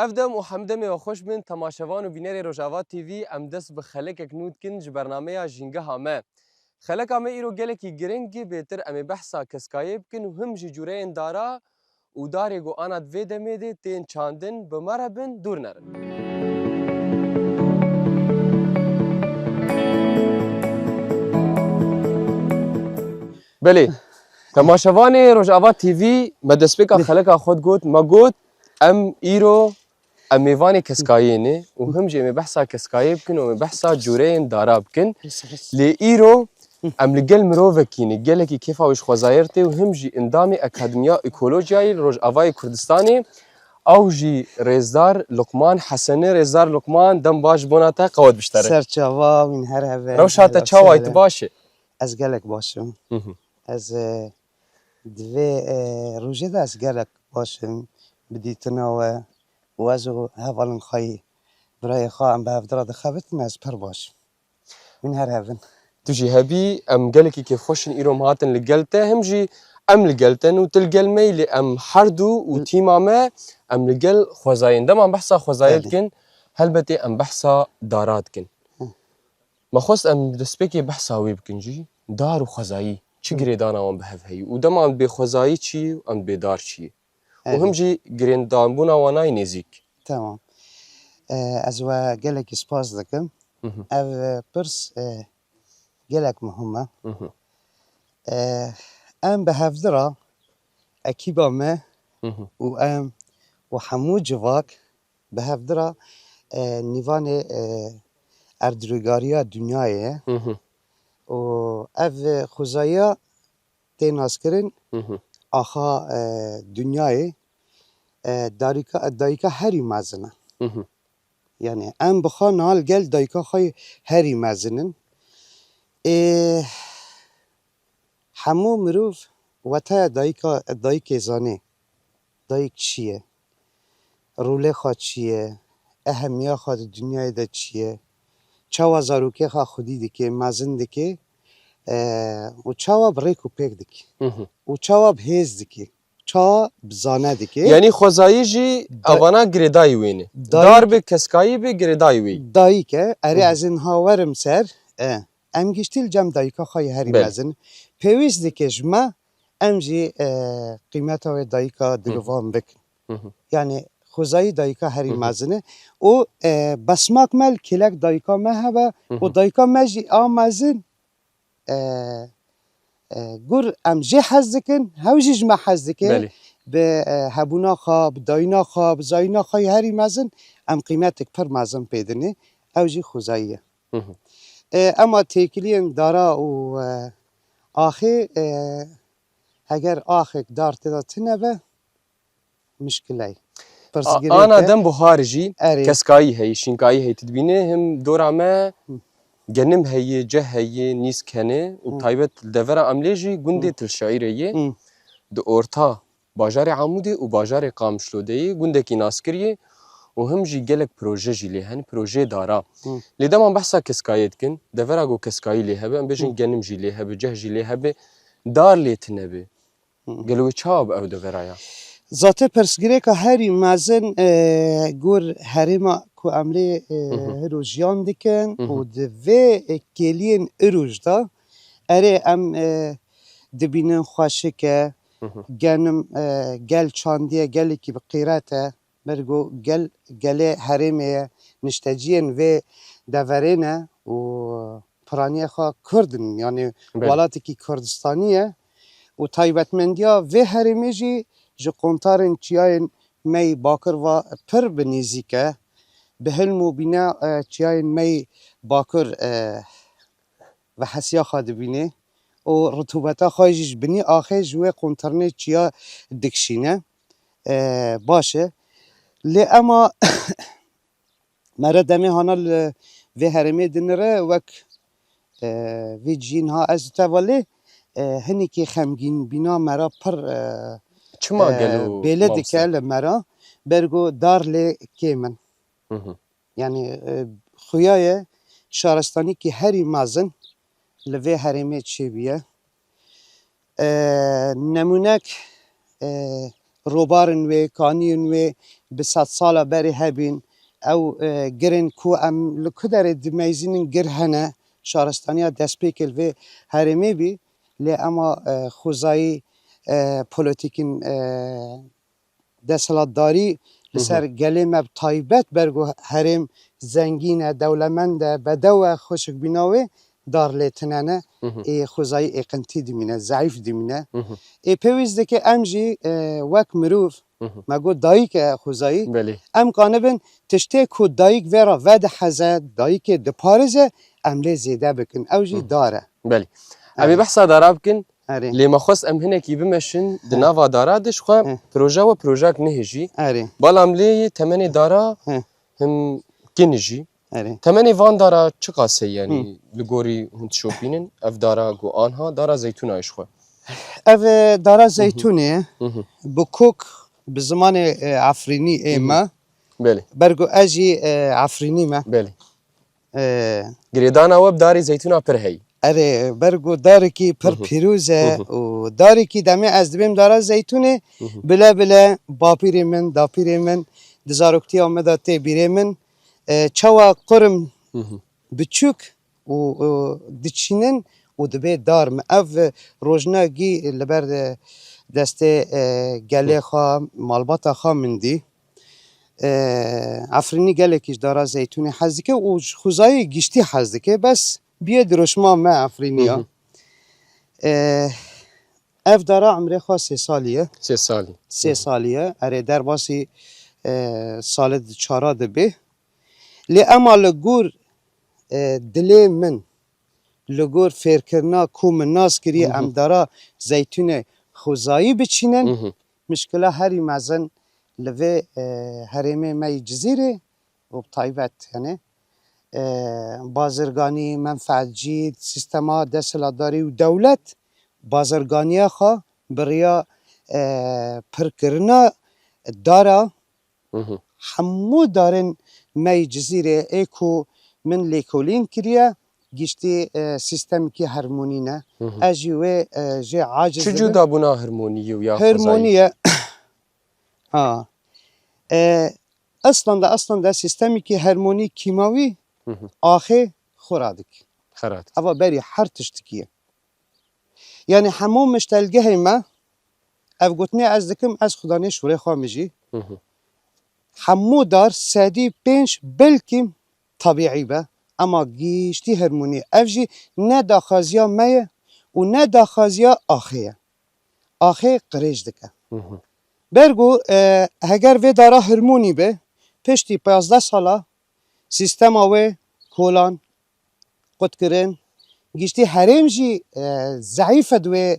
Evdem û hemdemê ve xweş bin temaşevan û bînerê Rojava TV em dest bi xelekek nû dikin ji bernameya Jîngeha me. Xeleka me îro gelekî giring bêtir em ê behsa keskayê bikin û him jî cureyên dara û darê goana di vê demê de tên çandin bi me re bin dûr nerin. Belê, temaşevanê Rojava TV me destpêka xeleka xwe got me got em îro em mêvanê keskayê ne û him jî em ê behsa keskayê bikin û em ê behsa cureyên dara bikin. Lê îro em li gel mirovekî ne gelekî kêfa wî ji xwezayîr tê û him jî endamê Akademiya Ekolojiyayê Rojavayê Kurdistanê ew jî Rêzdar Luqman Hesenê. Rêzdar Luqman dem baş bona te qewet biştere. Serçava wîn her heve. Rewşa te çawa tu baş e? Ez gelek baş im. Ez divê rojê de ez gelek baş im bi dîtina we û ez û hevalên xwe birayê xwe em bi hevdira dixebitin ez pir baş im. Wîn her hevin. Tu jî hebî em gelekî kêfxweşin îro em hatin li gel te him jî em li gel te û tu li gel me lê em her du û tîma me em li gel xwezayên deman behsa xwezayê dikin helbetê em behsa dara dikin. Me xwest em destpêkê behsa wê bikin jî dar û xwezayî çi girêdana wan bi hev heye û dema em bê xwezayî çi ye û em bê dar çi ye û him jî girêdanbûna wan nayê nêzik. Tamam. Ez we gelekî spas dikim. Ev pirs gelek muhim e. Em bi hevdira ekîba me û em û hemû civak bi hevdira nîvanê erdrûgariya dunyayê ye û ev xwezayiya tê naskirin axa dunyayê dayîka herî mezin e. Yani em bi xwe nihal gel dayîka xwe herî mezin in. Hemû mirov wetaya dayîkê zanê. Dayîk çi ye? Rolê xwe çi ye? Ehemiya xwe di dunyayê de çi ye? Çawa zarokê xwe xwedî dike, mezin dike û çawa bi rêk û pêk dike û çawa bi hêz dike, çawa bi zane dike. Yani xwezayî jî evana girêdayî wê ne. Dar bê keskayî bê girêdayî wê. Dayîk e. Erê ez ên hawerim ser em giştî li cem dayîka xwe yê herî mezin. Pêwîst dike ji me em jî qîmeta wê dayîka digivan bikin. Yani xwezayî dayîka herî mezin e û besmak me li kêlek dayîka me hebe û dayîka me jî a mezin gur em jê hez dikin hew jî ji me hez dike bi hebûna xwe bi dayîna xwe bi zayîna xwe yê herî mezin em qîmetek pir mezin pê dinê ew jî xwezayî ye. Ema têkiliyên dara û axê heger axek dar tê de tinebe mişkile ye. Ana dem buharî jî keskayî heye, şînkayî heye. Tu dibînî him dora me genim heye, ceh heye, nîsk hene û taybet li devera Emlê jî gundê Tilşaîrê ye. Di orta bajarê Amûdê û bajarê Qamişlodeyê gundekî naskir ye û him jî gelek proje jî lê hene, projê dara. Lê deman behsa keskayê dikin, devera got keskayî lê hebe, em bêjin genim jî lê hebe, ceh jî lê hebe, dar lê tinebe. Gelo wê çawa bi ew deveraya? Zatê pirsgirêka herî mezin gur herêma ku em lê hiro jiyan dikin û di vê kêliyên iroj da erê em dibînin xweşik e, genim gel çandiye gelekî bi qîret e, bergo gelê herêmê ye, nişteciyên vê deverê ne û piraniya xwe Kurd in yani welatekî Kurdistanî ye û taybetmendiya vê herêmê jî ji qontarên çiyayên me yê Bakir ve pir bi nêzik e. Bi hilm û bîna çiyayên me yê Bakir ve hesiya xwe dibîne û ritûbeta xwe jî ji binî axê ji wê qontarinê çiya dikişîne. Baş e. Lê ema me re demê hana li vê herêmê dinire wek vê ciyîn ha ez te velê hinekî xemgînbîna me re pir Çima gelo bêle dike li me re bergo dar lê kê min. Yani xuya ye şaristanîkî herî mezin li vê herêmê çêbûye. Nemûnek روبارن وی کانین وی به 100 سال بری هبین او گرن کو ام لکدر دمیزین گر هنه شارستانیا دست پیکل و هرمی بی لی اما خوزایی پولیتیکین دستلاتداری لسر گلی مب تایبت برگو هرم زنگین دولمند بدو خوشک بیناوی دار لیتنانه ای خوزایی اقنتی دیمینه ضعیف دیمینه ای پیوزده که امجی وک مروف مگو دایک خوزایی ام کانبن تشته کو دایک ورا ود حزد دایک دپارزه املی زیده بکن اوجی داره بله ابي بحثا دارا بكن اري لما خص ام هناك يبمشن دنافا دارا دش خو بروجا و بروجاك نهجي اري بالام لي تمني دارا هم كنجي اري تمني فان دارا چقاسه يعني لغوري هند شوبينن اف دارا جو انها دارا زيتون ايش خو اف داره زيتوني بكوك بزمان عفريني ايما بله برگو اجي عفريني ما بله گريدانا وب داري زيتونا پر هي اره برگو داره کی پر پیروزه و داره کی دمی از دبیم داره زیتونه بله بله باپیری من داپیری من دزارکتی آمده تی بیری من چوا قرم بچوک و دچینن و دبی دارم اف روزناگی لبر دسته گله خواه مالباتا خواه مندی عفرینی گله کش داره زیتونی حزدکه و خوزایی گشتی حزدکه بس بیه دروشما ما عفرینیا اف داره عمره خواه 3 سالیه 3 سالي 3 سالیه اره در باسی سال چارا دبه لی اما لگور دلی من لگور فیرکرنا کو من ناس کری ام داره زیتون خوزایی بچینن مشکله هری مزن لوی هرمه می جزیره و بطایبت یعنی بازرگانی منفعتجی سیستما دستلاتداری و دولت بازرگانی خواه بریا پرکرنا دارا همو دارن می جزیره ایکو من لیکولین کریه گشتی سیستم کی هرمونینه اجیوه جه عاجز چجو دابونا هرمونیه و یا هرمونیه اصلا ده سیستمی که هرمونی کیماوی آخه خورادک خرات اما بری هر تشتکیه یعنی همو مشتلگه ما اف گوتنی از دکم از خدانه شوره خواه میجی همو دار سادی 5 بلکیم طبیعی به اما گیشتی هرمونی اف جی نه داخازیا میه و نه داخازیا آخیه آخه قریج دکه برگو اگر وی داره هرمونی به پشتی 15 ساله سیستم آوه کولان قد کرن گیشتی هرم جی ضعیف دوی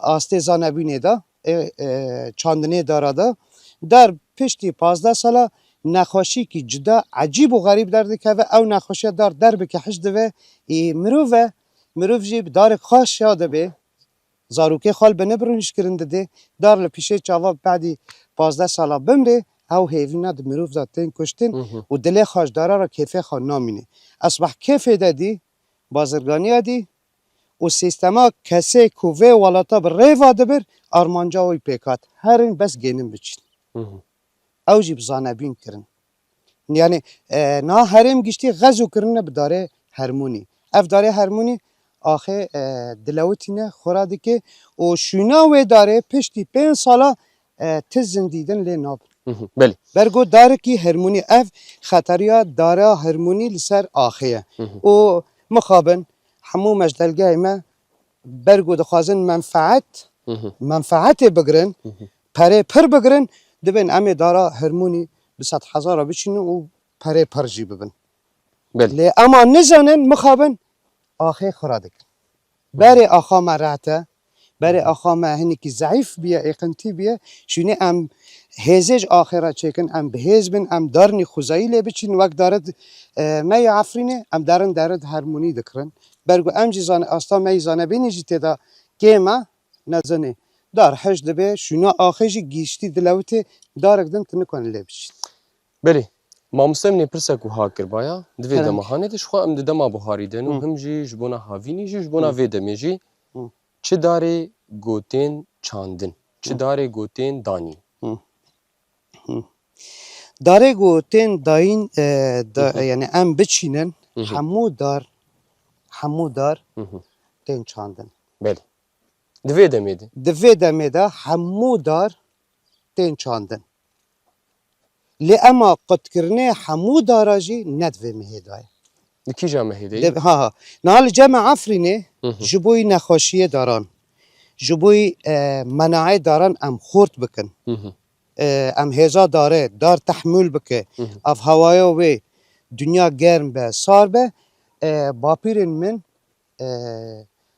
آسته زانبینه دا چاندنه داره دا در پشتی 15 ساله نخوشی که جدا عجیب و غریب درده که او نخوشی دار در بکه حش دوه مروف جی دار خوش یاده به زاروکه خال به نبرونش کرنده ده دار لپیشه چاوا بعدی 15 ساله بمره او هیوینا ده مروف دادتین کشتین و دل خوش داره را کیفه خواه نامینه اصبح کیفه دادی بازرگانی دی و سیستما کسی کوه ولاتا بر ریوا دبر آرمانجا وی پیکات هرین بس گینم بچین او جی بزانه بین کرن یعنی نا هریم گشتی غزو کرنه بداره هرمونی اف داره هرمونی آخه دلوتینه خوراده که و شونا وی داره پشتی 5 ساله تز زندیدن لی ناب بله برگو داره که هرمونی اف خطریا داره هرمونی لسر آخیه و مخابن همو مجدلگه ما برگو دخوازن منفعت بگرن پره پر بگرن دبن امی داره هرمونی به 100,000 بچین و پره پر جی ببن بله لی اما نزانن مخابن آخه خورادک بری آخا مرعته بری آخا ما هنی که ضعیف بیا اقنتی بیا شونه ام هزج آخرت چکن ام بهز بن ام دارنی خوزایی لی بچین وقت دارد می عفرینه ام دارد هرمونی دکرن برگو ام جیزان استا می زانه بینی جی تدا گیما نزنه دار حج دبه شونه آخه جی گیشتی دلوته دارکدن تنکن لی بچین بله مامسته من پرسک و هاکر بایا دوی دماهانه دش خو ام دما بخاری دنو هم جی جبونا هاوینی جی جبونا وی دمی جی چه داره گوتین چاندن çi darê gotên danî. Darê gotên dayîn yani em biçînin hemû dar tên çandin. Belê. Di vê demê de. Di vê demê de hemû dar tên çandin. Lê ema qutkirinê hemû dara jî ne di vê mihê de ye. Di kîja mehê de? Ha. Niha li cema Efrînê ji bo nexweşiyê daran, ji bo menayê daran em xort bikin. Em hêza darê, dar tehmûl bike, ev hewaya wê dünya germ be, sar be, bapîrên min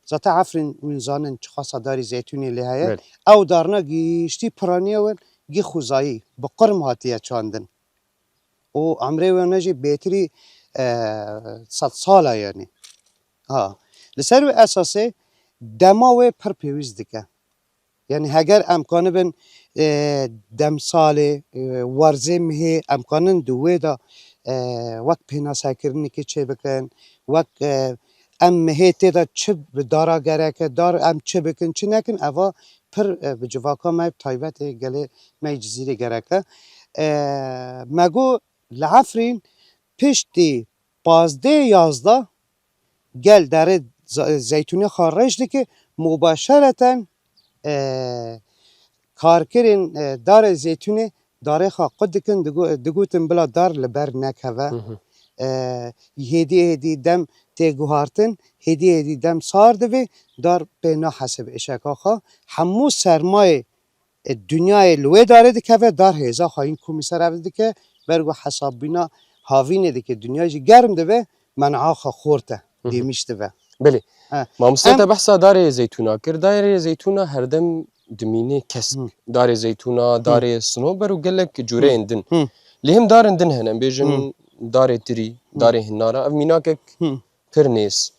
zaten Efrîn wî zanin çi xasa darî zeytûnê lê heye, ew darina gîştî piraniya wan gî xwezayî bi qirm hatiye çandin. û emrê wan jî bêtirî 100 sala yani. Ha. Li ser wê esasê dema wê pir pêwîst dike. Yani heger em kanibin demsalê, werzê mihê em kanin di wê de wek pênasekirinekê çê bikin, wek em mihê tê de çi bi dara gereke, dar em çi bikin, çi nekin, eva pir bi civaka me taybetê gelê me cizîrê gereke. Me got li Efrîn piştî 15-11 gel derê zeytûnê xwe rêj dike mübaşereten karkerên darê zeytûnê darê xwe qut dikin digotin bila dar li ber nekeve. Hêdî dem tê guhartin, hêdî dem sar dibe, dar pê nahesib êşeka xwe. Hemû sermayê dünyayê li wê darê dikeve, dar hêza xwayîn komîser ev dike, bergo hesabîna havînê dike, dünya jî germ dibe, menaa xwe xort e, dêmîş dibe. Belê. Mamoste te behsa darê zeytûna kir. Darê zeytûna herdem dimîne kesk. Darê zeytûna, darê sinober û gelek cureyên din. Lê him darên din hene, em bêjin darê tirî, darê hinara, ev mînakek pir nês.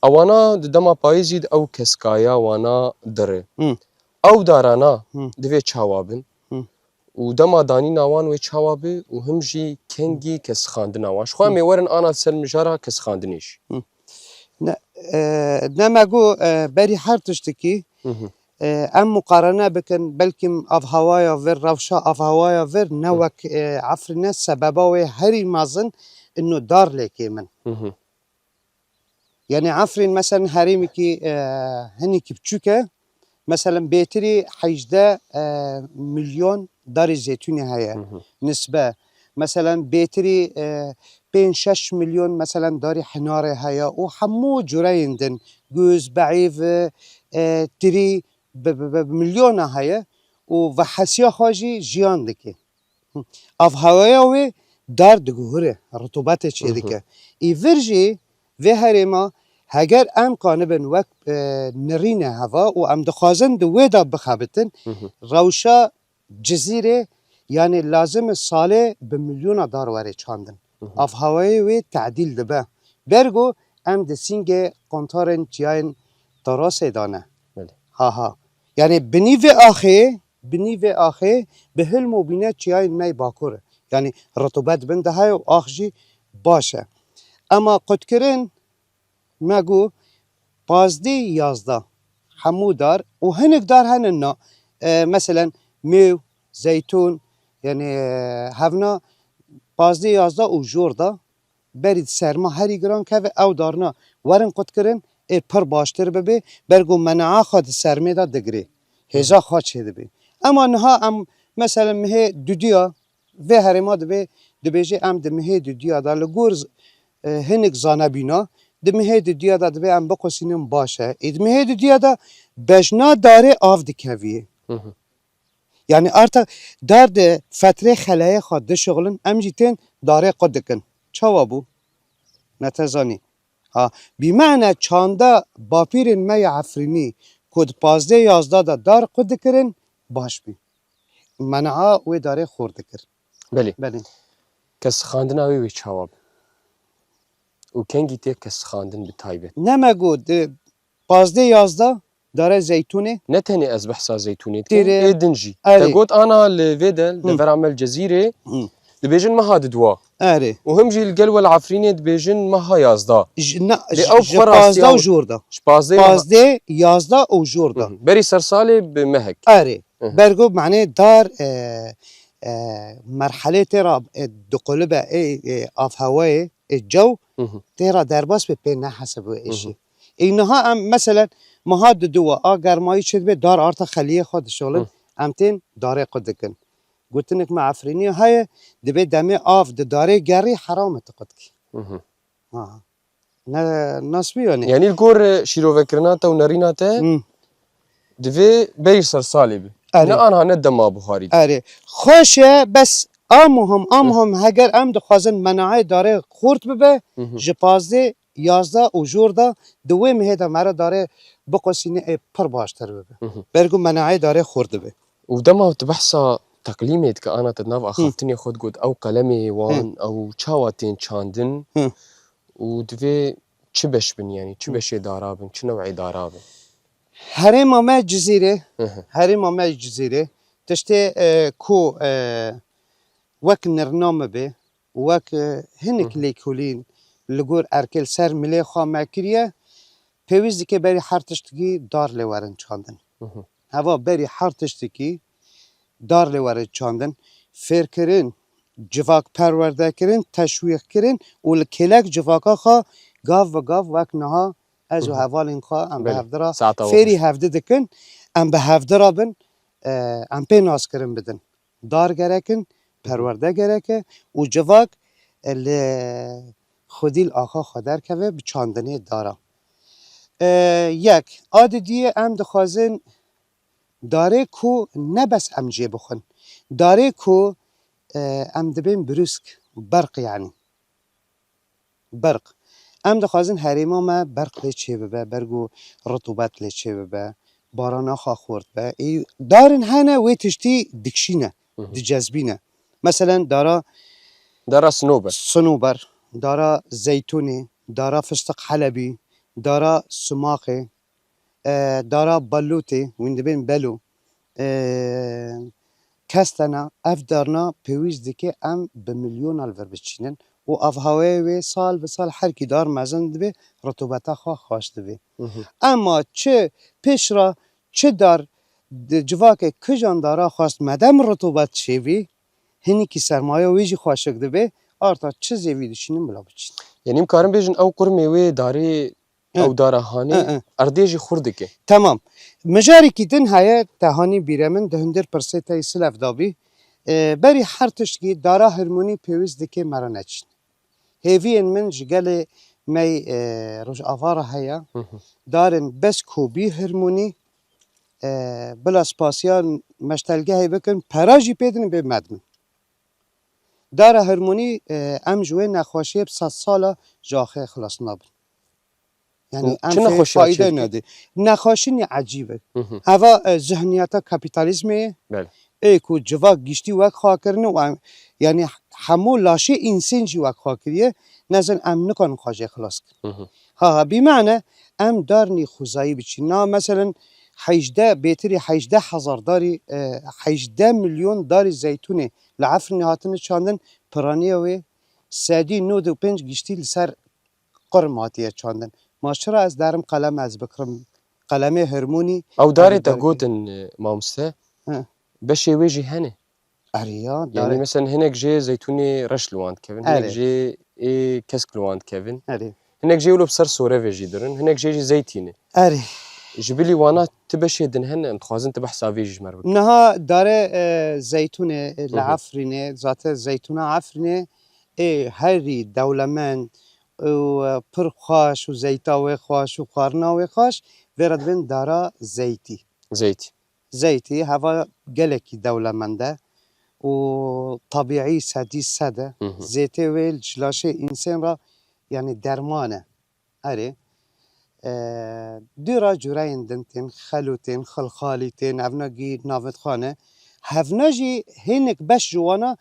Ewana di dema payîzî ew keskaya wana dire. Ew darana divê çawa bin û dema danîna wan wê çawa bi û him jî kengî kesxandina wan. Ji xwe em ê werin ana ser mijara kesxandinê jî. Ne me got berî her tiştekî em muqarene bikin belkî avhewaya vir, rewşa avhewaya vir ne wek Efrînê sebeba wê herî mezin û dar lêkê min. Yani Efrîn mesela herêmekî hinekî biçûk e, mesela bêtirî 18 milyon darê zeytûnê heye nisbe. Mesela bêtirî 5-6 milyon mesela darê hinarê heye û hemû cureyên din göz, beîv, tirî milyona heye û ve hesiya xwe jî jiyan dike. Avhewaya wê dar diguhire, rutubetê çê dike. Îvir jî vê herêma heger em kanibin wek nirîne heva û em dixwazin di wê de bixebitin, rewşa cizîrê yani lazim e salê bi milyona dar were çandin. Avhewayê wê teዕdîl dibe. Bergo em di sîngê kontarên çiyayên terasê de ne. Ha. Yani binîvê axê bi hilm û bîne çiyayên me bakur e. Yani rutubet bin de heye û ax jî baş e. Ema qutkirin me got 15-11 hemû dar û hinek dar henin na mesela mêw, zeytûn yani hevna 15-11 û jor da berî serma herî giran keve ew darina werin qutkirin ê pir baştir bibe bergo menaa xwe di sermê de digirê. Hêza xwe çê dibe. Ema niha em mesela mihê dudiya vê herêma dibe dibêje em di mihê dudiya da li gor hinek zanebîna di mihê dudiya da dibe em biqusînin baş e. Di mihê dudiya da bejna darê av dikevî. Yani artık dar de fetrê xeleyê xwe dişixulin em jî tên darê qut dikin. Çawa bû? Ne te zanî. Ha, bîmane çanda bapîrên me ya Efrînî ku di 15-11 da dar qut dikirin baş bî. Menaa wê darê xor dikir. Belê. Kesxandina wê wê çawa bi. û kengî tê kesxandin bi taybet. Ne me got 15-11 darê zeytûnê. Ne tenê ez behsa zeytûnê dikim, ê din jî. Te got ana li vê de li ver Amel Cezîrê dibêjin meha di dua. Erê. û him jî li gel wel Efrînê dibêjin meha 11. Ji 15 û jor da. 15-11 û jor da. Berî ser salê bi mehek. Erê. برگو معنی دار مرحله ترا دقلبه آف هوای الجو ترا درباس به پی نحسب ایشی اینها هم مثلا مها دو گرمایی شد به دار آرتا خلیه خود شغلن امتین داره قدکن گوتنک معفرینی های دبی دمه آف داره گری حرام تقد کی نه نسبی یعنی الگور شیروکرناتا و نریناتا دوی بری سرسالی بی نه آنها نه دما بخاری آره خوشه بس هم هگر ام دخوازن مناعه داره خورد ببه جپازده 11 و جورده دوی مهده مرا داره بقسینه پر باشتر ببه برگو مناعه داره خورد ببه و دما تبحثا تقلیمت که آنا تدناف آخافتنی خود گود او قلمی وان او چاواتین چاندن و دوی چه بش بن یعنی چه بشی دارابن چه نوعی دارابن هرم ما جزیره تشتی کو وک نرنامه به وک هنک لیکولین لگور ارکل سر ملی خواه مکریه پیویزی که بری هر تشتگی دار لیورن چاندن هوا بری هر تشتگی دار لیورن چاندن فیر کرن جواک پرورده کرن تشویق کرن و لکلک جواکا خواه گاو و گاو وک نها از و حوال این خواه ام به هفدرا فیری هفده دکن ام به هفدرا بن ام پی ناس کرن بدن دار گرکن پرورده گرکه و جواک خودیل آخا خودر که به چاندنی دارا یک عادیه ام دخوازن داره کو نبس ام جه بخون داره کو ام دبین بروسک برق یعنی برق ام دخوازن حریما ما برق لیچه ببه برگو رطوبت لیچه ببه باران آخا خورد به دارن هنه وی تشتی دکشینه دی جذبینه مثلا دارا صنوبر دارا زیتونی دارا فستق حلبی دارا سماقی دارا بلوتی وین دبین بلو کستنا اف دارنا پیویز دیگه ام به میلیون الور بچینن و اف هوای سال به سال هر کی دار مزند به رطوبت خواسته به اما چه پیش را چه دار جواک کجان دارا خواست مدام رطوبت شوی هنی کی سرمایه ویجی خواشکده به آرتا چه زیوی دشینم بلا بچین یعنی کارم بیشن او قرمه داری او داره هانی اردیجی خورده که تمام مجاری کی دن های تهانی بیرمن دهندر پرسه تای سلف دابی بری هر تشکی دارا هرمونی پیوز دکی مرا نچین هیوی من جگل می روش آوارا هیا دارن بس کوبی هرمونی بلا سپاسیان مشتلگه های بکن پراجی پیدن به مدمن داره هرمونی ام جوه نخواشی 100 ساله جاخه خلاص نابن یعنی ام فایده نده نخواشی عجیبه هوا ذهنیت کپیتالیسمه ای کو جوا گشتی وک خواه کرنه و یعنی همو لاشه انسان جی وک خواه کریه نزن ام نکن خواجه خلاص کن ها بیمعنی ام دارنی خوزایی بچی نا مثلا 18,000 داری 18 میلیون داری زیتونه لعفر نهاتن چاندن پرانیه و 195 گشتی لسر قرماتیه چاندن ما چرا از دارم قلم از بکرم قلم هرمونی او داری تا گوتن مامسته بشه ویجی هنه اریا یعنی مثلا هنک جه زیتونی رش لواند کevin هنک جه کسک لواند کevin هنک جه ولو بسر سوره ویجی درن هنک جه زیتینه جبلی وانا تبشي دنهن متخوازن تبع سافيج مربوط نها داره زيتونه العفرينه ذات زيتونه عفرينه هري دولمن و پرخواش و زيتاوي خواش و قارناوي خواش ورد بين داره زيتي هوا گلکی دولمنده و طبيعي سدي سده زيتي ويل جلاشه انسان را يعني درمانه اري دیرا جورین دنتین خلوتین خلخالیتین افناگی نافت خانه هفناجی هنک بش جوانا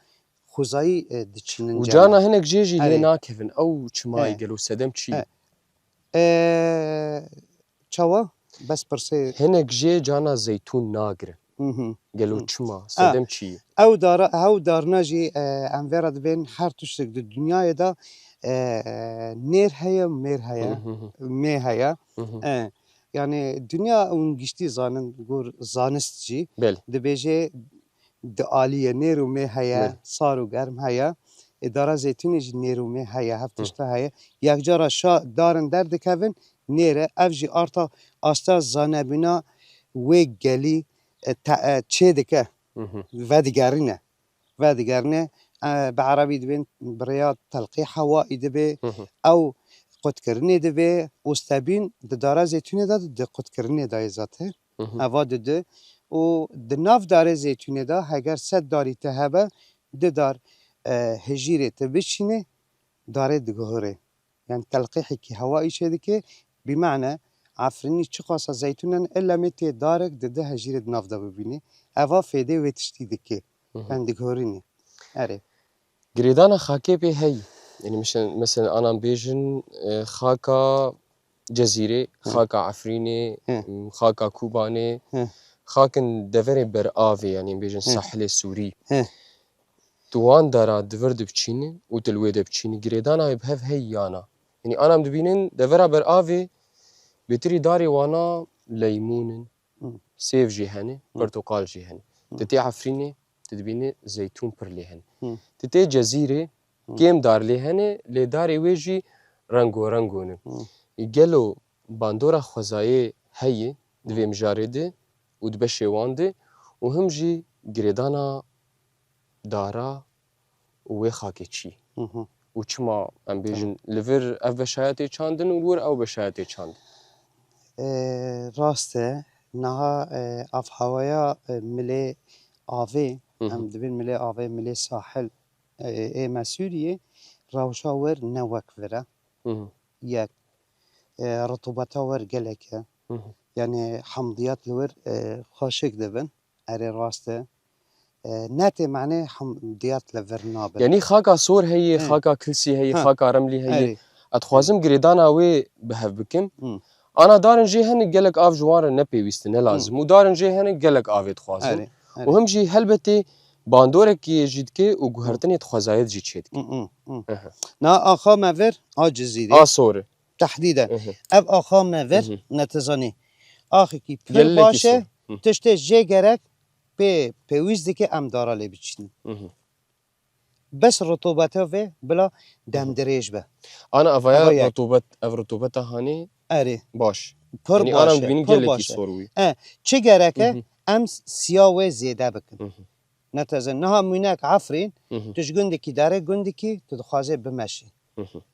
خوزایی دچینن و جانا هنک جیجی لینا کفن او چمای گلو سدم چی چوا بس پرسه هنک جی جانا زیتون ناگره گلو چما سدم چی او دارناجی انورد بین هر توشتک در دنیای دا نیر هیا میر هیا می هیا يعني دنیا اون گشتی زانن گور زانست جی بله دبیجه دعالیه نیرومه هیا بله سارو گرم هیا اداره زیتونی جی نیرومه هیا هفتشتا هیا یک جارا شا دارن درد کهون نیره اف جی آرتا آستا زانبینا وی گلی چه دکه و دیگرینه و دیگرینه به عربی دبین بریا تلقی هوایی دبی او قد کرنی دبی استبین داره زیتونی داد د قد کرنی دای ذاته اواد ده و د ناف داره زیتونی دا اگر صد داری ته هبه ده دار هجیره ته بچینه داره دگهره يعني تلقيحي كي هوائي شدكي بمعنى عفرني شقاصة زيتونا إلا متى دارك ده هجيرة نافذة ببيني أفا فيدي ويتشتي دكي كان دكهوريني أري گریدانا خاکی به هی یعنی مثلا آنام بیجن خاکا جزیره خاکا عفرینه خاکا کوبانه خاکن دفره بر آوی یعنی بیجن ساحل سوری توان دارا دور دبچینه و تلوی دبچینه گریدانا به هی یانا یعنی آنام دبینن دفره بر آوی بتری داری وانا لیمونن سیف جهنه برتقال جهنه تتی عفرینه تدبینه زیتون پر لیهن تتی جزیره کم دار لیهنه لیداری ویجی رنگونه گلو باندورا خوزایه هی دویم جارده و دبشه وانده و هم جی گریدانا دارا و خاکی چی و چما ام بیجن لور اف بشایتی چاندن و لور او بشایتی چاندن راسته نها اف هوايا ملي آوي هم دبين ملي آوي ملي ساحل ايما سوريا روشا ور نوك ورا يك رطوبتا ور قلك يعني حمضيات لور خاشك دبن اري راسته ناتي معناه حمضيات لور نابل يعني خاكا صور هي خاكا كلسي هي خاكا رملي هي اتخوازم قريدانا وي بهف بكم انا دارن جي هن قالك اف جوار نبي ويستن لازم ودارن جي هن قالك افيد خوازم وهم جي هلبتي باندورك كي جيدكي وجهرتني تخوازايد جي تشيدك نا اخا مفر جزيري صور تحديدا اب اخا مفر نتزاني اخي كي پر باشه تشته جي گرك به پیویزدی که ام دارا لی بچینی بس رطوبته و بلا دم دریج به انا افايا رطوبت هاني اري باش پر يعني باشه انا ببینی پر گلکی باشه سوروی چه گرکه ام سیاه و زیده بکن نتازن نها مینک عفرین تش گندی کی داره گندی کی تدخوازه بمشی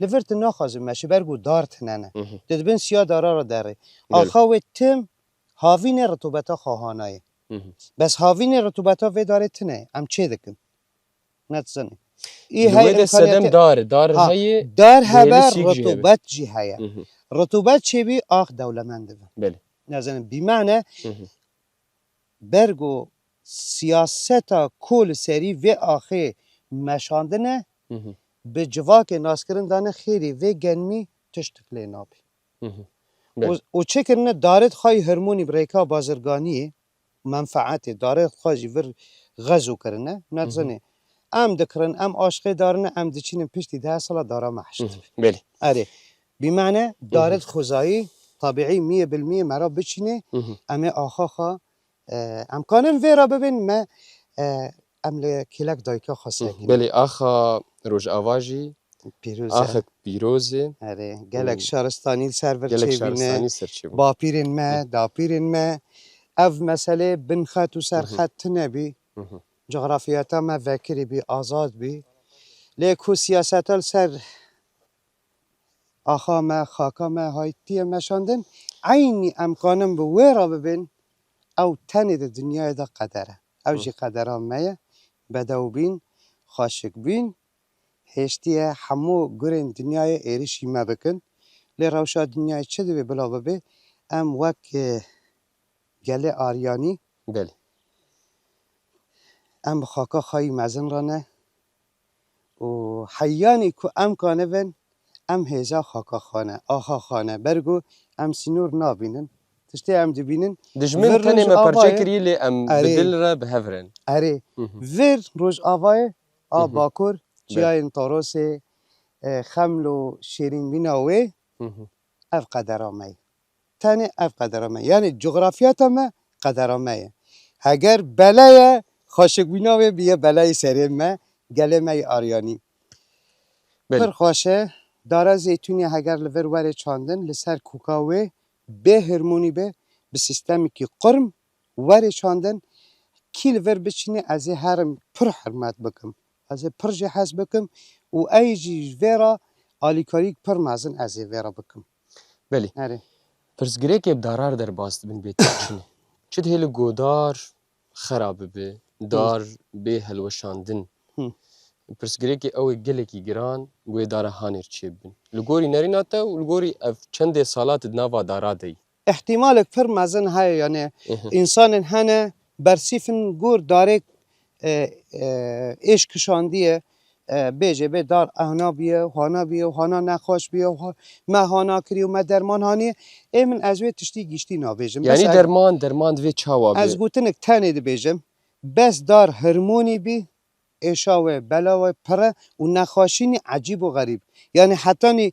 لفرت نخوازه مشی برگو دارت ننه تدبین سیاه داره را داره آخاوی تم هاوین رطوبته خواهانه بس هاوین رطوبتا و داره تنه ام چه دکن نتزنی ای هی امکانیت دار هی دار هبه رطوبت جی هیا رطوبت چه بی آخ دولمنده بله نزنی بیمعنی برگو سیاستا کل سری و آخه مشاندنه به جواک ناسکرن دانه خیری و گنمی تشتکلی نابی و چه کرنه دارد خواهی هرمونی بریکا بازرگانی منفعت داره خواهی ور غزو کرنه نتزنی ام دکرن ام عاشقی دارنه ام دچینم پشتی 10 سال داره محشت بله اره بمعنی دارد خوزایی طبیعی 100% مرا بچینه اما آخا امکانم ویرا ببین ما ام کلک دایکا خاصه کنیم بله آخا روش آواجی پیروزه آخک پیروزه اره گلک شهرستانی سرور گلک چه شهرستانی بینه سر چه با پیرین ما دا پیرین ما اف مسئله بن خط و سر خط نبی جغرافیاتا ما وکری بی آزاد بی لیکو سیاست سر آخا ما خاکا ما هایتی مشاندن عینی امکانم به ویرا ببین او تنی ده دنیای ده قدره او جی قدره مایه بدو بین خاشک بین هشتیه همو گرین دنیای ایرشی ما بکن لی روشا دنیای چه دوی بلا ببی ام وک گله آریانی بله ام خاکا خواهی مزن رانه و حیانی که ام کانه بین ام هزا خاکا خانه آخا خانه برگو ام سینور نابینن تشتی ام دبینن دجمن تنه ما پرچه کری لی ام بدل را بهفرن اره ور روز آوای باکور جیاین تاروس خملو شیرین بیناوی اف قدر آمی تنه اف قدرامه یعنی جغرافیات ما قدرامه اگر بلای خاشک بیناوه بیه بلای سری ما گله ما آریانی پر خاشه داره زیتونی اگر لور وره چاندن لسر کوکاوه به هرمونی به سیستمی که قرم وره چاندن کی لور بچینه از هرم پر حرمت بکم از پر جهاز بکم و ایجی ورا آلیکاریک پر مازن از ورا بکم بله آره پرسگره که دارار در باست بین بیت چنه چه هل گودار خراب به دار به هلوشاندن پرسگره که او گله کی گران گوی داره هانر چی بین لگوری نریناتا و لگوری اف چند سالات نوا دارا دی احتمال پر مازن های یعنی انسان هنه برسیفن گور داره ایش کشاندیه بیجه به دار اهنا بیه و هانا نخواش بیه و ما هانا کری و ما درمان هانیه ایمن از وی تشتی گیشتی نابیجم یعنی درمان دوی چاوا بی از گوتنک تنه دی بیجم بس دار هرمونی بی ایشاوه بلاوه پره و نخواشینی عجیب و غریب یعنی حتی نی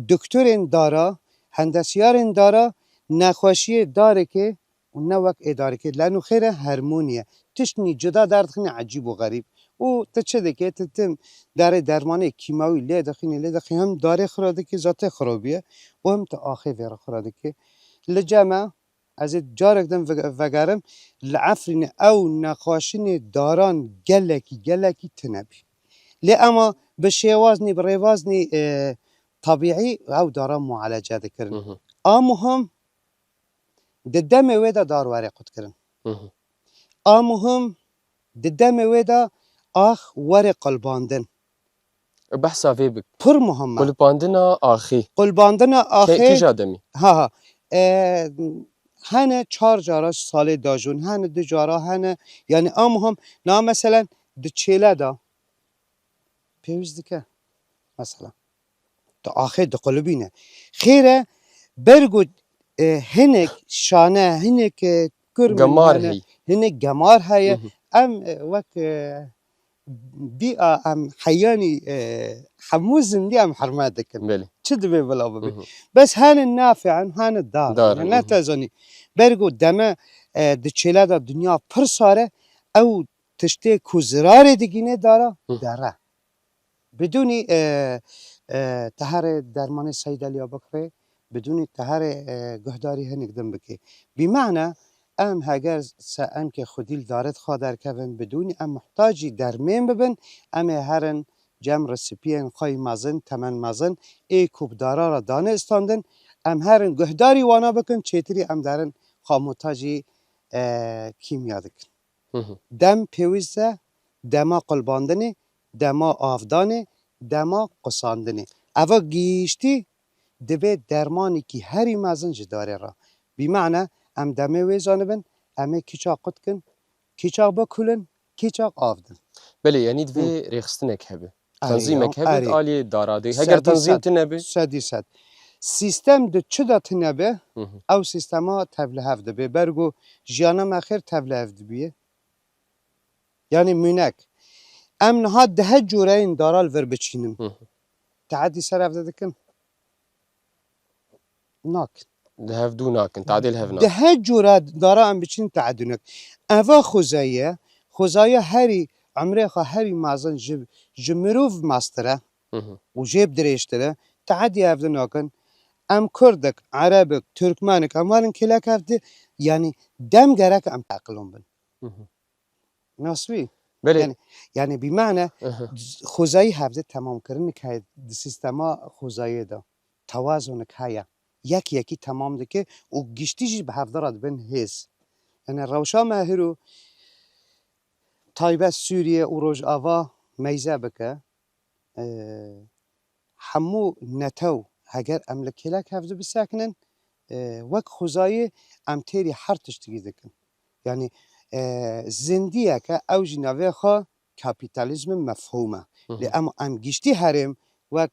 دکترین دارا هندسیارین دارا نخواشی داره که و نه وقت اداره که لانو خیره هرمونیه تشنی جدا دردخنی عجیب و غریب و تا چه دکه تم داره درمان کیماوی لی دخینی هم داره خراده که ذات خرابیه و هم تا آخر ویرا خراده که لجمع از جارک دم وگرم لعفرین او نخواشین داران گلکی تنبی لی اما به شیوازنی به ریوازنی طبیعی او داران معالجه دکرن آمو هم دم ویدا دار واری قد کرن آمو هم دم ویدا آخ واری قلباندن بحثا وی بک پر مهمه قلباندنا آخی قلباندن آخی کی جادمی ها هنه 4 جارا سال داجون هنه 2 جارا هنه یعنی ام هم نه مثلا د چیله دا پیوز دکه مثلا تا آخر د قلبینه خیره برگو هنک شانه هنک کرمن گمار هی هنک گمار هیه ام وک بی ام حیانی حموزن دی ام حرمت دکن بله چه دبی بلا ببی بس هان نافعا هان دار نه تزانی برگو دمه د چله دا دنیا پر ساره او تشته کوزرار دیگینه داره بدونی تهر درمان صیدلیا بکره بدونی تهر گهداری هنگدم بکی بمعنى ام هاگر ام که خودیل دارد خادر کبن بدونی ام محتاجی درمین ببن ام هرن جم رسیپین خواهی مازن تمن مازن ای کوبدارا را دانه استاندن ام هرن گهداری وانا بکن چیتری ام دارن خاموتاجی کیمیا دکن دم پیوزه دما قلباندنه دما آفدانه دما قصاندنه اوا گیشتی دبه درمانی که هری مازن جداره را بمعنى ام دمه ویزانه بن امه کیچا قد کن کیچا بکلن کیچا آفدن بله یعنی دوی ریخستنک هبه تنظیمک هبه آلی داراده اگر تنظیم تنبه 100% سیستم دو چه دا تنبه او سیستما تبله هفته به برگو جیانا مخیر تبله هفته بیه یعنی مونک ام نها 10 جوره این دارال ور بچینم تعدی سر هفته دکن ناکن ده هفدو ناکن تعدیل هف ناکن 10 جوره دارا ام بچین تعدی ناکن اوا خوزایه هری عمره خو هری مازن جمروف ماستره و جيب دريشتره تعدي هفده ناكن ام كردك عربك تركمانك امالن كلاك هفده يعني دم جرك ام تعقلون بن ناسوي بله يعني بمعنى خوزایی هفته تمام کردن که سیستما خوزایی دا توازن که یکی تمام ده که و گشتیجی به هفته راد بن هیز يعني روشا ماهرو تایبه سوریه و روج آوا میزه بکه همو نتو هگر املکیلک هفته بسکنن وک خوزایی ام تیری هر تشتگی دکن یعنی زندیه که اوج نوه خوا کپیتالیزم مفهومه لی اما ام گشتی هرم وک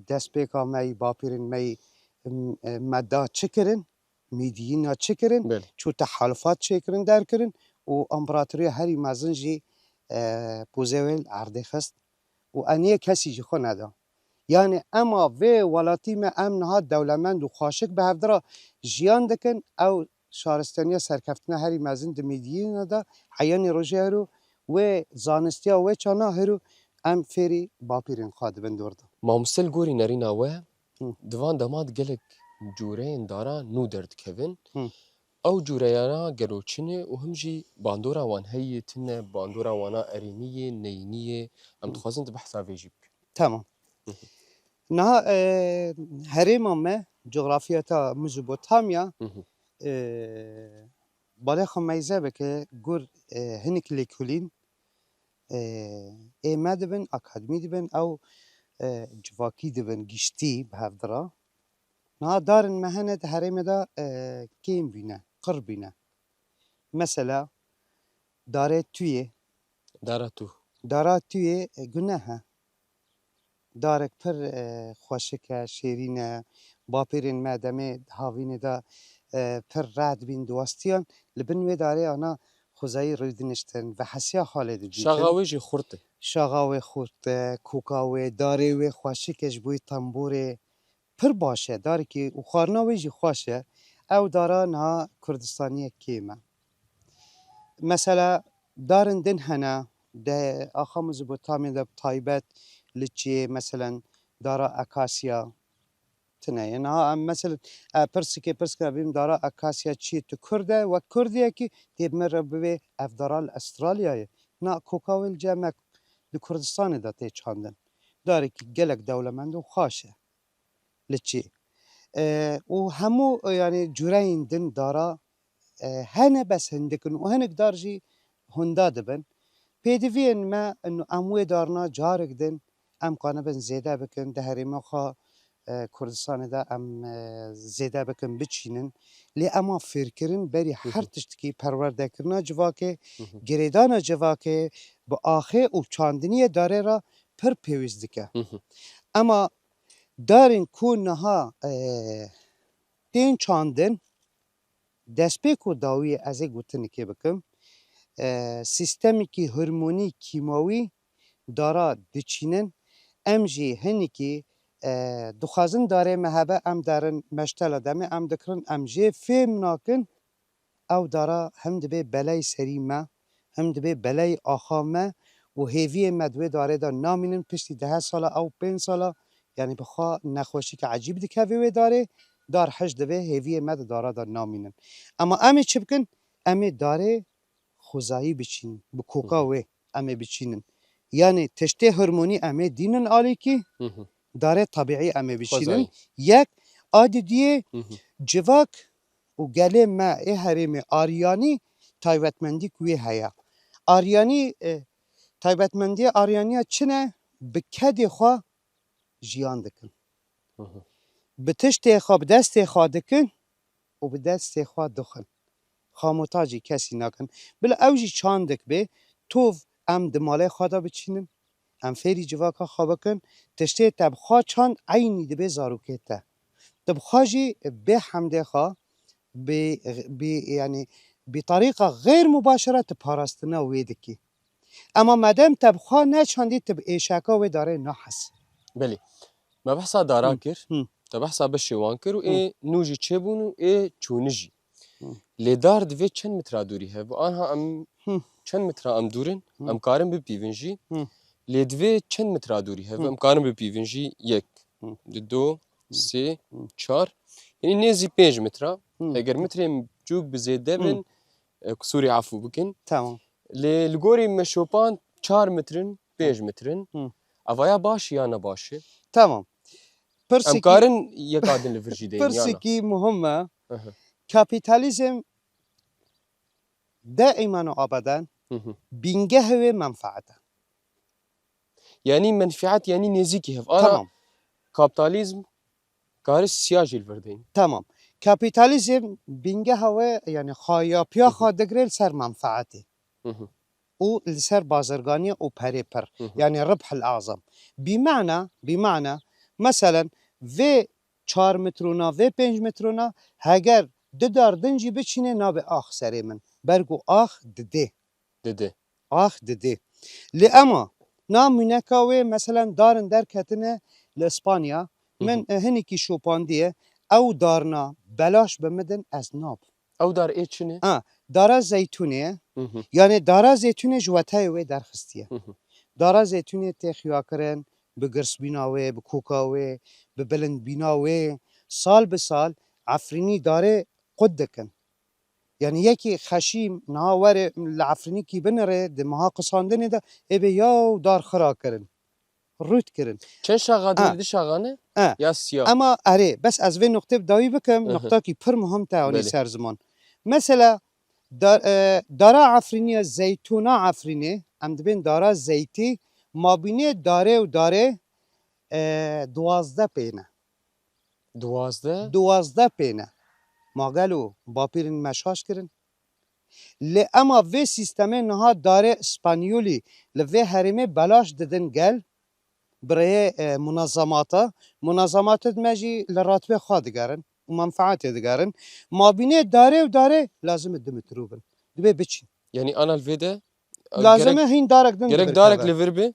دست پیکا می باپیرن می مدا چکرن میدینا چکرن چو تحالفات چکرن در کرن و امپراتوری هری مازن جی پوزویل عرضه خست و انیه کسی جی خو ندا یعنی اما و ولاتی ما ام نها دولمند و خاشک به هفدرا جیان دکن او شارستانیا سرکفتنا هری مزن دمیدیین دا عیانی روژه هرو و زانستیا و چانا هرو ام فری باپیرین خواهد بندورد. مامسل گوری نرینا و دوان داماد گلک جوره دارا نو درد کهون او جوريانا گروچنه و هم جي باندورا وان هي تنه باندورا وانا ارينيه نينيه ام تخوازن بحثا فيجيب تمام. نه هرم ما جغرافیاتا مزوبوتامیا بالا خمیزه بکه گر هنک لیکولین ایمه دبن اکادمی دبن او جواکی دبن گشتی به هفدرا نه دارن مهنه هرم دا کیم بینه قرب بینه مثلا داره توی گناه دارک پر خوشک شیرینه باپیرین مدامه هاوینه دا پر رد بین دوستیان لبن و داره آنا خوزایی رویدنشتن و حسیا حاله دیدن شاغاوي جي خورته شاغاوی خورده کوکاوی داره و خوشکش بوی تنبوره پر باشه داره که و خارناوی جی خوشه او داره نه کردستانی کیمه مثلا دارن دن هنه ده آخا مزبوطامی ده تایبت لچی مثلا دارا اکاسیا تنه یعنی مثلا پرسکه بیم دارا اکاسیا چی تو کرده و کردیه که تیب مره به افدارال استرالیای نه کوکاویل جمع دو کردستان ده تی چاندن داره که گلک دولمند و خاشه لچی و همو یعنی جورین دن دارا هنه بس هندکن و هنک دارجی هندا دبن پیدوین ما انو اموی دارنا جارک دن ام قانه بن زیده بکن ده هریما خوا کردستان ده ام زیده بکن بچینن لی اما فرکرین بری هر تشتکی پرورده کرنا جواکه گریدان جواکه با آخه و چاندنی داره را پر پیوزدکه اما دارین کون نها دین چاندن دسپیک و داوی از گوتنی که بکم سیستمی که هورمونی کیماوی دارا دچینن ام جی هنی که دخوازن داره مهبه ام دارن مشتل دمه ام دکرن ام جی فهم ناکن او دارا هم دبی بلای سریمه هم دبی بلای آخامه و هیوی مدوه داره دا نامینن پشتی 10 ساله او 5 ساله یعنی بخوا نخوشی که عجیب دکه وی داره دار حج دبی هیوی مد داره دا نامینن اما امی چی بکن امی داره خوزایی بچین به کوکاوی امی بچینن یعنی تشته هورمونی امی دینن آلی که داره طبیعی امی بچینن یک آدی دیه جواک و گله ما ای حریم آریانی تایوتمندی کوی هیا آریانی تایوتمندی آریانی چنه به کدی خواه جیان دکن به تشت خواه به دست خواه دکن و به دست خواه دخن خاموتاجی کسی نکن بله اوجی چاندک به توف ام دماله خدا بچینن ام فری جواکا خواه بکن تشته تبخوا چاند عینی ده به زاروکته تبخواجی به حمده خواه يعني بطريقة غير مباشرة تبارستنا ويدكي اما مادام تبخوا نشاندي تب ايشاكا وداره نحس بله ما بحثا دارا كر تبحثا بشوان كر و اي نوجي تشبون و اي چونجي لدار دوی چند متر دوری هست و آنها ام چند متر ام دورن ام کارم به پیونجی لدوی چند متر دوری هست و ام کارم به پیونجی 1 2 3 4 یعنی نزی 5 متر اگر مترم جوب بزیده بن کسوری عفو بکن تمام لگوری مشوپان 4 مترن 5 مترن اوایا باش یا نباشه تمام ام کارن یک آدم لفرجی دین پرسکی مهمه کپیتالیزم دائما و ابدا بینگه و منفعته یعنی منفعت یعنی نزیکی هف تمام کاپیتالیزم کار سیاجی الوردین تمام کپیتالیزم بینگه هوا یعنی خایاپیا خادگرل سر منفعته او سر بازرگانی او پری پر یعنی ربح الاعظم بمعنى مثلا و 4 مترونا و 5 مترونا هگر دار دنجی بچینه ناب آخ سری من برگو آخ دده دده آخ دده لی اما نامونکا و مثلا دارن در کتنه لإسپانیا من هنیکی شوپاندیه او دارنا بلاش بمدن از ناب او دار ایچنه؟ دارا زیتونه یعنی دارا زیتونه جواتای وی درخستیه دارا زیتونه تخیا کرن به گرس بیناوه به کوکاوه به بلند بیناوه سال به سال عفرینی داره قد دکن یعنی یکی خشیم نهاور لعفرینی کی بنره ده مها قصاندنه ده ابه یاو دار خرا کرن رود کرن چند شاغا دیردی شاغانه؟ یا سیاه؟ اما اره بس از وی نقطه بداوی بکم نقطه کی پر مهم تاونی سر زمان مثلا دارا عفرینی زیتونا عفرینی ام دبین دارا زیتی مابینه داره و داره 12 پینه 12 12 پینه ماگلو باپیرن مشاش کرن لی اما وی سیستمه نها داره اسپانیولی لوی هرمه بلاش ددن گل برای منظمات مجی لراتبه خواه دگرن و منفعات دگرن مابینه داره و داره لازم دمتروبن دبی بچین یعنی آن الویده لازمه هین دارک دن gerek darek liver bi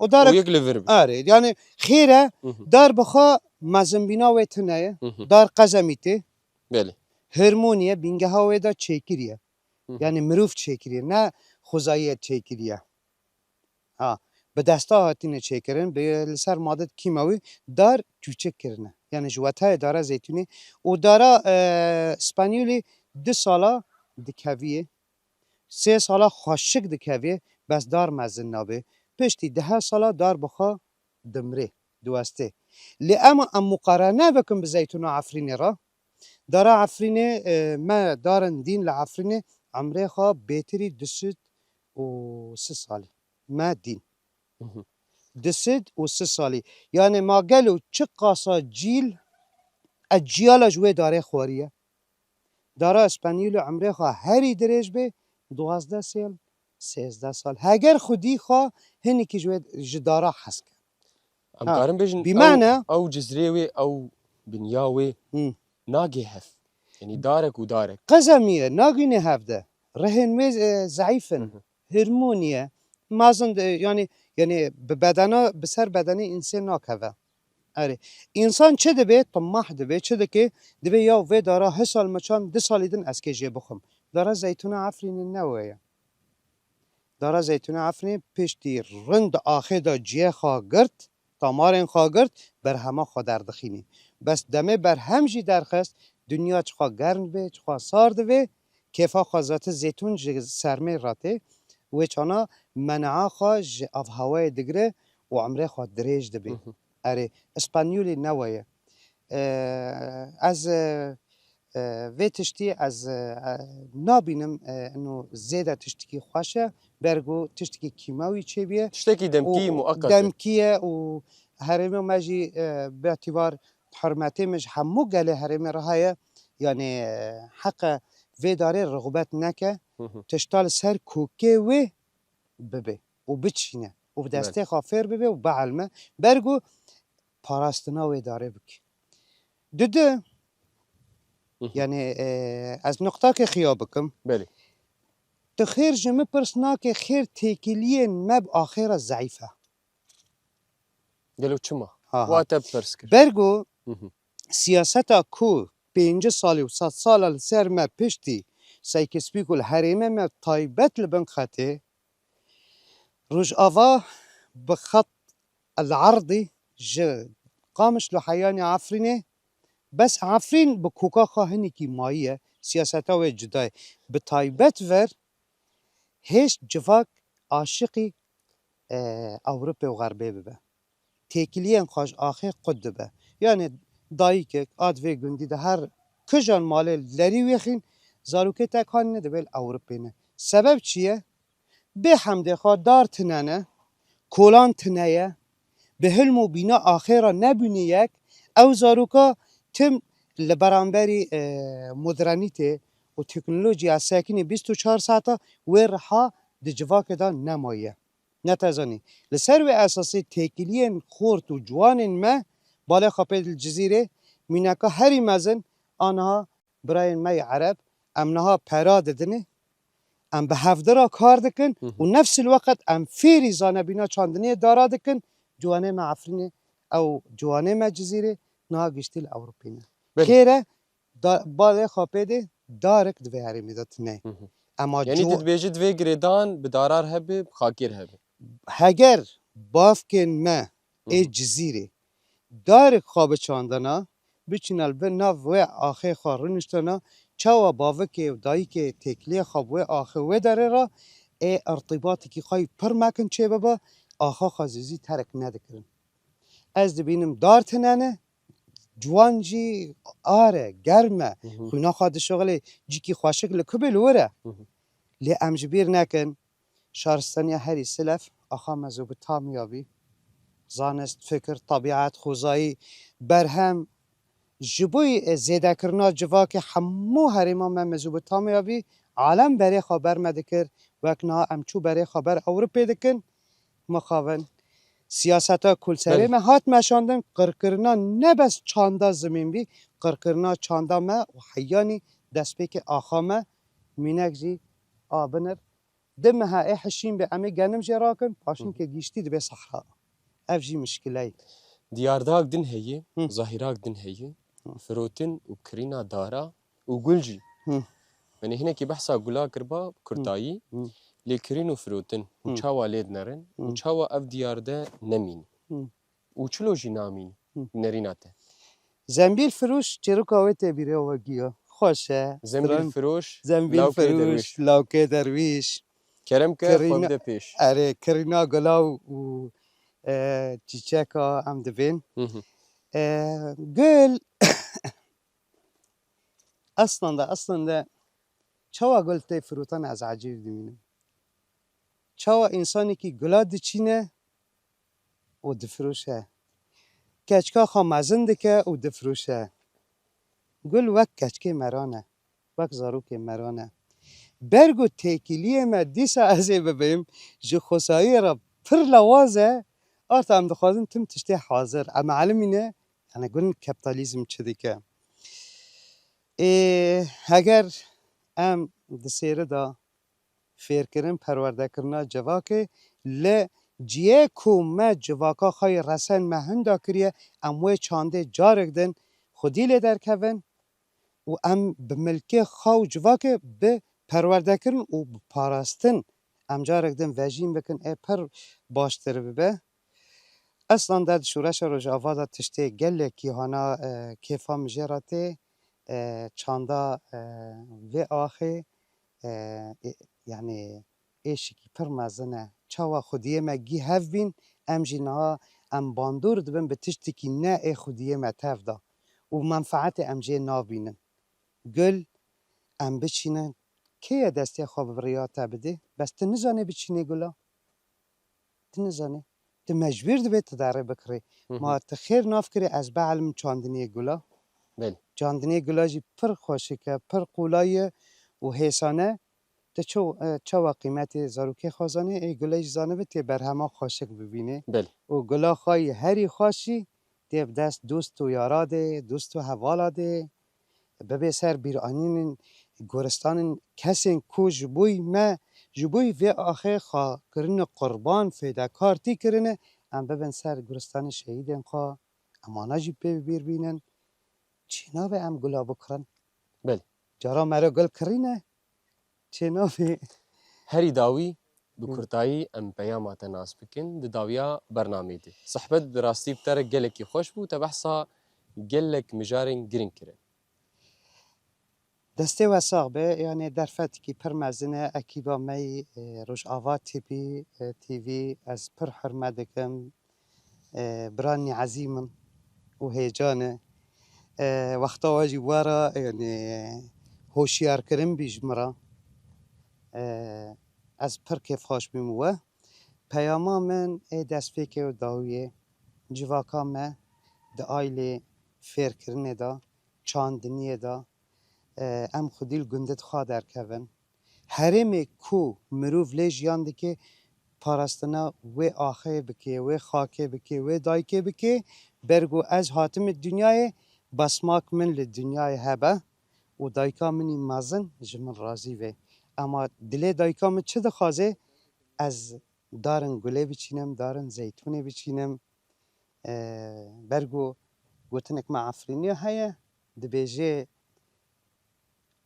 o دارک yek liver bi آره yani خیره دار بخوا مزنبینا و تنایه دار قزمیتی بله هرمونیه بینگه ها دا چیکریه یعنی مروف چیکریه نه خوزاییت چیکریه ها به دستا هاتینه چیکرن به لسر ماده کیماوی دار کوچک کرنه یعنی جواتای داره زیتونی و داره اسپانیولی 2 سالا دکویه 3 سالا خاشک دکویه بس دار مزن نابه پشتی 10 سالا دار بخوا دمره دوسته لی اما ام مقارنه بکن به زیتون عفرینی را داره عفرینه ما دارن دین لعفرینه عمره خواه بهتری 203 سالی ما دین 203 سالی یعنی ما گلو چه قاسا جیل اجیال جوه داره خوریه داره اسپانیول عمره خواه هری دریج به 12 سال 13 سال هگر خودی خواه هنی که جوه جداره حسک ام قارن بيجن بمعنى او جزريوي او بنياوي ناقي هف يعني دارك ودارك قزمية ناقيني هفده رهن ميز ضعيفن هرمونية مازن يعني ببدنا بسر بدني انسان ناكهوه اره انسان چه دبه طماح دبه چه دکه دبه یا و داره 10 سال مچان 2 سال ایدن از که جه بخم داره زیتون عفرین نوه داره زیتون عفرین پشتی رند آخه دا جیه خواه گرد تامارین خواه گرد بر همه خواه دردخینی بس دمه بر همجی درخست دنیا چخوا گرم به چخوا سارد به کیفا خواه ذات زیتون سرمه راته و چانا منعا خواه اف هوای دگره و عمره خواه دریج دبه اره اسپانیولی نوایه از وی تشتی از نابینم انو زیده تشتی خوشه برگو تشتی کیماوی چه بیه تشتكي دمكي مؤقتة دمکیه و هرمه مجی به اعتبار حرمتی مج همو گله هرمه رهایه یعنی حق وی داره رغبت نکه تشتال سر کوکه و ببه و بچینه و دسته خافر ببه و بعلمه برگو پاراستنا وی داره بکی دده یعنی از نقطه که خیاب بکم بله تخیر جمع پرسنا که خیر تکیلیه مب آخر ضعیفه قالوا چما واتا برسكر برگو سیاستا کو 5 سالی و 100 سال سر ما پشتی سایکسپیک الحريمه ما طایبت لبن خطه روش آوا بخط العرضي قامش لحياني عفرينه بس عفرين بكوكا خاهني كي مايه سياستا و جداي بتايبت ور هيش جفاك عاشقي اوروبا وغربي ببه تيكليان خاش آخر قد به يعني دايك آد و گندي ده هر کجان مال لري ويخين زاروكي تاكان نده بل اوروبينه سبب چيه؟ به حمد خواه دار تنانه کولان تنایه به حلم و بینا آخر نبینی یک او زاروکا تم لبرانبری مدرنیته و تکنولوژی از ساکنی 24 ساعته و رها دجواک دا نمایه نتازانی لسر و اساسی تکیلین خورد و جوان ما بالا خاپید الجزیره مینکا هری مزن آنها برای مای عرب امنها پرا ددنه ام به هفدرا کار دکن و نفس الوقت ام فیری زانه بینا چاندنی دارا دکن جوانه ما عفرینه او جوانه ما جزیره نا گشتیل اوروپینه خیره باده خوابه ده دارک دوی هرمی داد نه اما یعنی تدبیجی دوی گریدان بدارار هبه خاکیر هبه هگر بافکن ما ای جزیره دارک خواب چاندنا بچینال به ناو و آخه خارنشتنا چوا باوه که دایی که تکلیه خواب و آخه و داره را ای ارتباطی که خواهی پر مکن چه بابا آخه خازیزی ترک ندکرن از دبینم دارتنانه جوانجی آره گرمه خوینا خواهد شغل جی که خواشک لکبل وره لی امجبیر نکن شارستانی هری سلف آخه مزوب تامیابی زانست فکر طبیعت خوزایی برهم جبوی زیده کرنا جوا که همو هریما من مزوب تامیابی عالم برای خبر مدکر وکنا امچو برای خبر اوروپی دکن مخاون سیاستا کل سری ما هات مشاندن قرقرنا نه بس چاندا زمین بی قرقرنا چاندا ما و حیانی دست به که آخا ما مینک جی آبنر دم ها ای حشیم به امی گنم جراکن پاشین که گیشتی به صحرا اف جی مشکلی دیارداک دن هیه ظاهراک دن هیه فروتن و کرینا دارا و گلجی يعني هنا كي بحثا قولا كربا كرتايي لكرين وفروتن وشاوا ليد نرن وشاوا اف ديار ده نمين وشلو جي نامين نريناته زنبیل فروش چرا کاوه بیره وگیا خوشه زنبيل فروش زنبیل فروش لاوکه درویش کرم که خوب ده پیش اره کرینا گلاو و چیچکا هم دوین گل اصلا ده چوا گل تی فروتن از عجیب دمینه چوا انسانی که گلا دچینه و دفروشه کچکا خامزن دکه و دفروشه گل وک کچکه مرانه وک زاروک مرانه برگو تکیلیه ما دیسا ازی ببیم جو خسایی را پر لوازه آرتا هم دخوازن تم تشتی حاضر اما علمینه یعنی گل کپیتالیزم چه دیگه اگر ام دسیره دا فیر کرن پرورده کرنا جواکه ل جیه کو ما جواکا خواهی رسن مهندا کریه اموی چانده جارک دن خودی لی در کون و ام به ملکی خواو جواکه به پرورده کرن و پاراستن ام جارک دن وجیم بکن ای پر باشتر ببه اصلا در شورش رجاوا دا تشتی گل کیهانا کیفا مجراته چاندا و آخه یعنی ایشی که پر مزنه چاوا خودیه ما گی هف بین ام جینها ام باندور دبن به تشتی که نه ای خودیه ما تف دا و منفعت ام جی نابینن گل ام بچینن که دستی خواب بریاتا بده بس تنزانه بچینه گلا تنزانه تمجبور دبه تداره بکره ما تخیر ناف کری از بعلم چاندنی گلا چاندنی گلا جی پر خوشکه پر قولایه و حسانه تا چوا قیمت زاروکه خوازانه ای گلایش زانه به تی برهما خوشک ببینه و گلا خواهی هری خوشی تی دست دوست و یاراده دوست و حوالاده ببه سر بیرانین گورستان کسین کو جبوی ما جبوی و آخه خواه کرن قربان فیدکار تی کرنه ام ببین سر گورستان شهیدن خواه امانا جی بیر بینن چینا به ام گلا بکرن جارا مرا گل کرینه چینا به هری داوی بکرتایی ام پیامات ناس بکن د داویا برنامه دی صحبت براستی بتر گلکی خوش بو تبحثا گلک مجارن گرین کرن دسته و ساق به یعنی در فتی که پر مزنه اکیبا می روش آوا تیوی از پر حرمت دکم برانی عظیمم و هیجانه وقتا واجی وارا یعنی هوشیار کرم بیجمرا از پر کیف خوش بیموه پیاما من دست فکر و داویه جواکا من ده آیل فیر کرنه دا چاندنیه دا ام خودیل گندت خواه در کون هرم کو مروف لیج یانده که پاراستنا و آخه بکه و خاکه بکه و دایکه بکه برگو از حاتم دنیای بسماک من لدنیای هبه و دایکا منی مازن جمن رازی و اما دل دایکام چه دخوازه از دارن گله بچینم دارن زیتونه بچینم برگو گوتنک معفرینی هیا دبیجه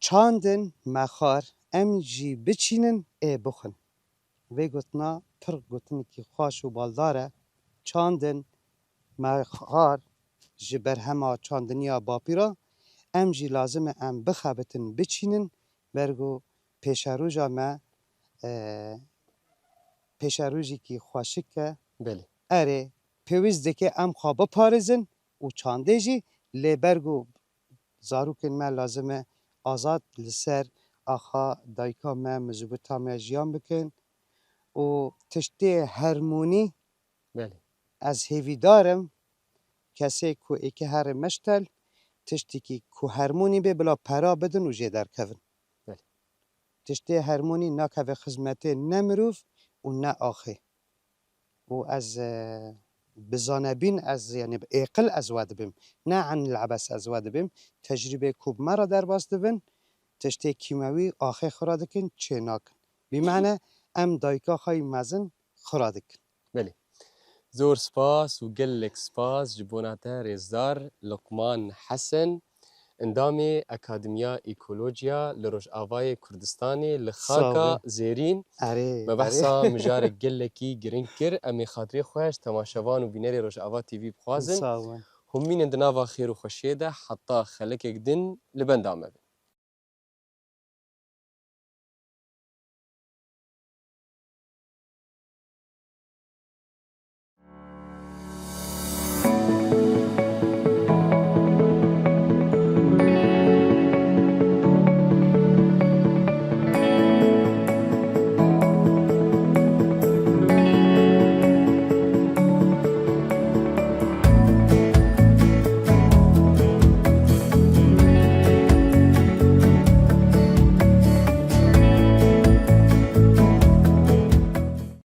چاندن مخار ام جی بچینن بخن و گوتنا پر گوتنکی خواش و بالداره چاندن مخار جبر هما چاندنیا باپیرا ام جی لازمه ام بخابتن بچینن برگو پیشروجا ما پیشروجی که خواشکه بله اره پیویزده که ام خوابه پارزن و چانده جی لبرگو زاروکن ما لازمه آزاد لسر آخا دایکا ما مزبوطا ما جیان بکن و تشتی هرمونی بله از هیوی دارم کسی که ایکی هر مشتل تشتی که هرمونی به بلا پرا بدن و جه در کون بله تشتی هرمونی نا که خدمت نمروف و نه آخه و از بزانبین از یعنی اقل از واد بیم نه عن العبس از واد بیم تجربه کوب مرا در باز دبن تشتی کیمیاوی آخه خورادکن چه ناکن بمعنی ام دایکا خواهی مزن خورادکن بله زور سپاس و گلک سپاس جبوناته رزدار لقمان حسن اندامی اکادمیا ایکولوژیا لروج آوای کردستانی لخاکا زیرین اره ما بحثا مجار گلکی گرین کر امی خاطری خوش تماشاوان و بینری روج آوا تیوی بخوازن ساوان هم مين اندناوا خير وخشيده حتى خلك يقدن لبندامه